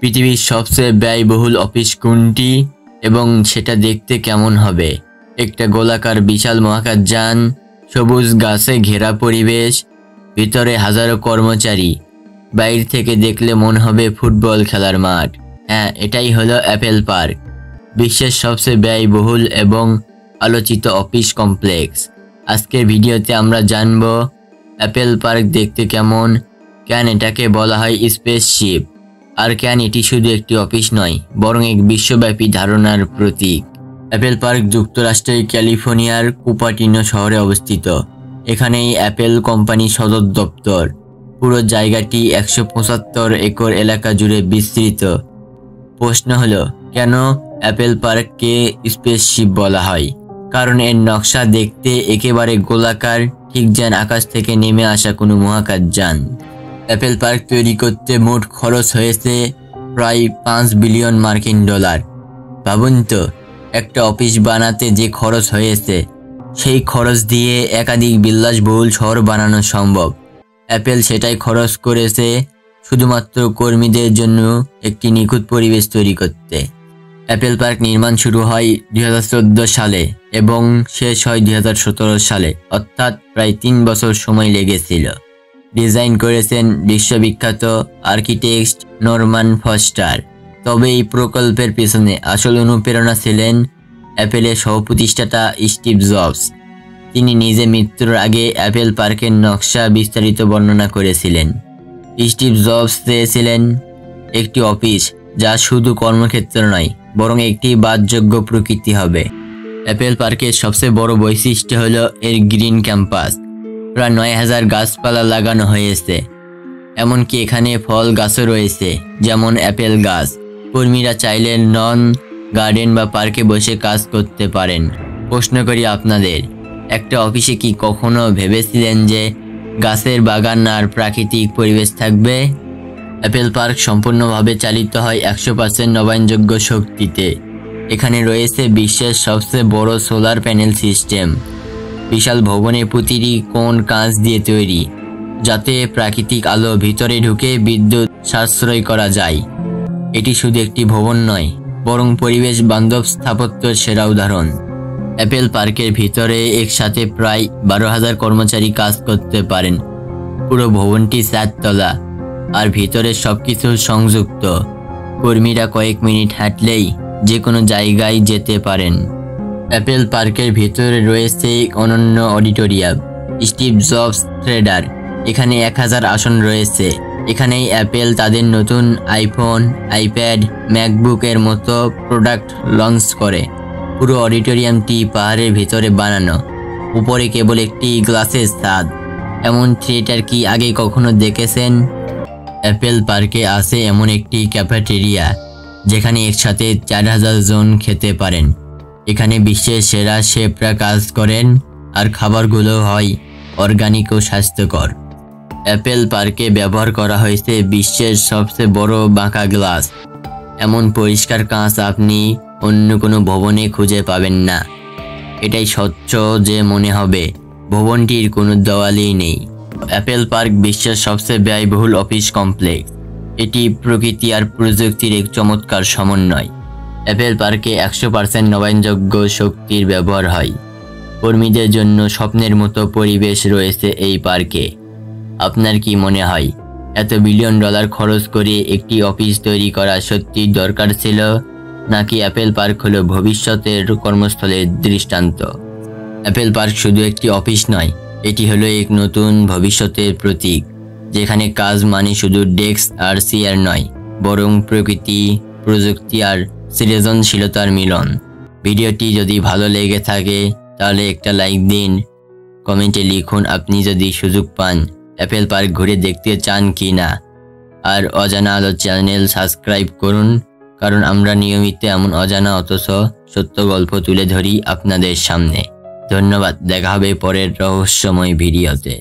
পৃথিবীর সবচেয়ে ব্যয়বহুল অফিস কোনটি এবং সেটা দেখতে কেমন হবে? একটা গোলাকার বিশাল মহাকাশযান, সবুজ গাছে ঘেরা পরিবেশ, ভিতরে হাজারো কর্মচারী, বাইরে থেকে দেখলে মনে হবে ফুটবল খেলার মাঠ। হ্যাঁ, এটাই হলো অ্যাপেল পার্ক, বিশ্বের সবচেয়ে ব্যয়বহুল এবং আলোচিত অফিস কমপ্লেক্স। আজকের ভিডিওতে আমরা জানব অ্যাপেল পার্ক দেখতে কেমন, কেন এটাকে বলা হয় স্পেসশিপ, আর কেন এটি শুধু একটি অফিস নয় বরং এক বিশ্বব্যাপী ধারণার প্রতীক। অ্যাপেল পার্ক যুক্তরাষ্ট্রের ক্যালিফোর্নিয়ার কুপারটিনো শহরে অবস্থিত। এখানেই অ্যাপেল কোম্পানি সদর দপ্তর। পুরো জায়গাটি 175 একর এলাকা জুড়ে বিস্তৃত। প্রশ্ন হলো, কেন অ্যাপেল পার্ককে স্পেসশিপ বলা হয়? কারণ এর নকশা দেখতে একেবারে গোলাকার, ঠিক যেন আকাশ থেকে নেমে আসা কোনো মহাকাশযান। অ্যাপেল পার্ক তৈরি করতে মোট খরচ হয়েছে প্রায় $5 বিলিয়ন। ভাবুন তো, একটা অফিস বানাতে যে খরচ হয়েছে, সেই খরচ দিয়ে একাধিক বিলাসবহুল শহর বানানো সম্ভব। অ্যাপেল সেটাই খরচ করেছে শুধুমাত্র কর্মীদের জন্য একটি নিখুঁত পরিবেশ তৈরি করতে। অ্যাপেল পার্ক নির্মাণ শুরু হয় 2014 সালে এবং শেষ হয় 2017 সালে, অর্থাৎ প্রায় 3 বছর সময় লেগেছিল। ডিজাইন করেছেন বিশ্ববিখ্যাত আর্কিটেক্ট নরম্যান ফস্টার। তবে এই প্রকল্পের পেছনে আসল অনুপ্রেরণা ছিলেন অ্যাপেলের সহ-প্রতিষ্ঠাতা স্টিভ জবস। তিনি নিজে মৃত্যুর আগে অ্যাপেল পার্কের নকশা বিস্তারিত বর্ণনা করেছিলেন। স্টিভ জবস চেয়েছিলেন একটি অফিস যা শুধু কর্মক্ষেত্র নয় বরং একটি বাসযোগ্য প্রকৃতি হবে। অ্যাপেল পার্কের সবচেয়ে বড় বৈশিষ্ট্য হলো এর গ্রিন ক্যাম্পাস। প্রায় 9000 গাছপালা লাগানো হয়েছে। এমনকি এখানে ফল গাছও রয়েছে, যেমন অ্যাপেল গাছ। কর্মীরা চাইলে নন গার্ডেন বা পার্কে বসে কাজ করতে পারেন। প্রশ্ন করি আপনাদের, একটা অফিসে কি কখনো ভেবেছিলেন যে গাছের বাগান আর প্রাকৃতিক পরিবেশ থাকবে? অ্যাপেল পার্ক সম্পূর্ণভাবে চালিত হয় 100% নবায়নযোগ্য শক্তিতে। এখানে রয়েছে বিশ্বের সবচেয়ে বড় সোলার প্যানেল সিস্টেম। বিশাল ভবনের প্রতিটি কোণ কাঁচ দিয়ে তৈরি, যাতে প্রাকৃতিক আলো ভিতরে ঢুকে বিদ্যুৎ সাশ্রয় করা যায়। এটি শুধু একটি ভবন নয় বরং পরিবেশ বান্ধব স্থাপত্যের সেরা উদাহরণ। অ্যাপেল পার্কের ভিতরে একসাথে প্রায় 12,000 কর্মচারী কাজ করতে পারেন। পুরো ভবনটি 4 তলা আর ভিতরে সবকিছু সংযুক্ত। কর্মীরা কয়েক মিনিট হাঁটলেই যে কোনো জায়গায় যেতে পারেন। অ্যাপেল পার্কের ভিতরে রয়েছে অনন্য অডিটোরিয়াম, স্টিভ জবস থিয়েটার। এখানে 1000 আসন রয়েছে। এখানেই অ্যাপেল তাদের নতুন আইফোন, আইপ্যাড, ম্যাকবুক এর মতো প্রোডাক্ট লঞ্চ করে। পুরো অডিটোরিয়ামটি পাহাড়ের ভিতরে বানানো, উপরে কেবল একটি গ্লাসের ছাদ। এমন থিয়েটার কি আগে কখনো দেখেছেন? অ্যাপেল পার্কে আছে এমন একটি ক্যাফেটেরিয়া যেখানে একসাথে 4000 জন খেতে পারেন। এখানে বিশ্বের সেরা শেফরা কাজ করেন আর খাবারগুলো হয় অর্গানিক ও স্বাস্থ্যকর। অ্যাপেল পার্কে ব্যবহার করা হয়েছে বিশ্বের সবচেয়ে বড় বাঁকা গ্লাস। এমন পরিষ্কার কাঁচ আপনি অন্য কোনো ভবনে খুঁজে পাবেন না। এটাই স্বচ্ছ যে মনে হবে ভবনটির কোনো দেওয়ালই নেই। অ্যাপেল পার্ক বিশ্বের সবচেয়ে ব্যয়বহুল অফিস কমপ্লেক্স। এটি প্রকৃতি আর প্রযুক্তির এক চমৎকার সমন্বয়। অ্যাপেল পার্কে 100% নবায়নযোগ্য শক্তির ব্যবহার হয়। কর্মীদের জন্য স্বপ্নের মতো পরিবেশ রয়েছে এই পার্কে। আপনার কি মনে হয় এত $1 বিলিয়ন খরচ করে একটি অফিস তৈরি করা সত্যি দরকার ছিল, নাকি অ্যাপেল পার্ক হলো ভবিষ্যতের কর্মস্থলের দৃষ্টান্ত? অ্যাপেল পার্ক শুধু একটি অফিস নয়, এটি হলো এক নতুন ভবিষ্যতের প্রতীক, যেখানে কাজ মানে শুধু ডেস্ক আর চেয়ার নয় বরং প্রকৃতি, প্রযুক্তি আর সৃজনশীলতার মিলন। ভিডিওটি যদি ভালো লেগে থাকে তাহলে একটা লাইক দিন। কমেন্টে লিখুন আপনি যদি সুযোগ পান অ্যাপেল পার্ক ঘুরে দেখতে চান কি না। আর অজানা আলো চ্যানেল সাবস্ক্রাইব করুন, কারণ আমরা নিয়মিত এমন অজানা অথচ সত্য গল্প তুলে ধরি আপনাদের সামনে। ধন্যবাদ, দেখা হবে পরের রহস্যময় ভিডিওতে।